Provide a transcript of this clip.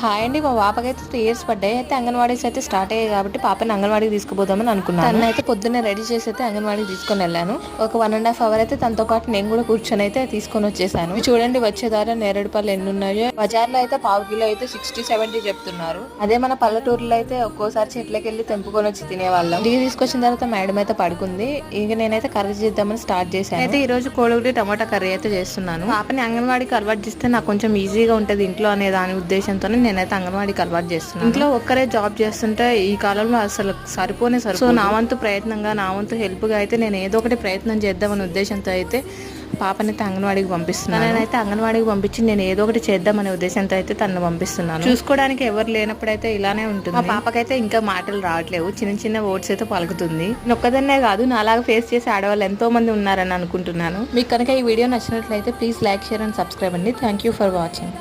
Hi అండి, మా పాపకైతే 3 years పడ్డాయి. అయితే అంగన్వాడీస్ అయితే స్టార్ట్ అయ్యాయి కాబట్టి పాపని అంగన్వాడీకి తీసుకుపోదామని అనుకున్నాను. తను అయితే పొద్దున్నే రెడీ చేసి అయితే అంగన్వాడీకి తీసుకొని వెళ్ళాను. ఒక 1.5 అవర్ అయితే తనతో పాటు నేను కూడా కూర్చొని అయితే తీసుకొని వచ్చేసాను. చూడండి వచ్చేదారా నేరేడుపళ్ళు ఎన్ని ఉన్నాయో. బజార్లో అయితే పావు కిలో అయితే 60-70 చెప్తున్నారు. అదే మన పల్లెటూరులో అయితే ఒక్కోసారి చెట్లకి వెళ్ళి తెంపుకొని వచ్చి తినేవాళ్ళం. ఇంటికి తీసుకొచ్చిన తర్వాత మేడం అయితే పడుకుంది. ఇక నేనైతే కర్రీ చేద్దామని స్టార్ట్ చేశాను. అయితే ఈ రోజు కోడిగుడ్డు టమాటా కర్రీ అయితే చేస్తున్నాను. పాపని అంగన్వాడీకి అలవాటు చేస్తే నాకు కొంచెం ఈజీగా ఉంటది ఇంట్లో అనే దాని ఉద్దేశంతో నేనైతే అంగన్వాడీకి అలవాటు చేస్తున్నాను. ఇంట్లో ఒక్కరే జాబ్ చేస్తుంటే ఈ కాలంలో అసలు సరిపోనే సరిపో. సో నా వంతు ప్రయత్నంగా, నా వంతు హెల్ప్ గా అయితే నేను ఏదో ఒకటి ప్రయత్నం చేద్దామనే ఉద్దేశంతో అయితే పాపనైతే అంగన్వాడీకి పంపిస్తున్నాను. నేనైతే అంగన్వాడీకి పంపించి నేను ఏదో ఒకటి చేద్దామనే ఉద్దేశంతో అయితే తనను పంపిస్తున్నాను. చూసుకోవడానికి ఎవరు లేనప్పుడైతే ఇలానే ఉంటుంది. మా పాపకైతే ఇంకా మాటలు రావట్లేవు, చిన్న చిన్న వర్డ్స్ అయితే పలుకుతుంది. నొక్కదన్నే కాదు, నాలాగా ఫేస్ చేసే ఆడవాళ్ళు ఎంతో మంది ఉన్నారని అనుకుంటున్నాను. మీకు కనుక ఈ వీడియో నచ్చినట్లయితే please like, share and subscribe అండి. Thank you for watching.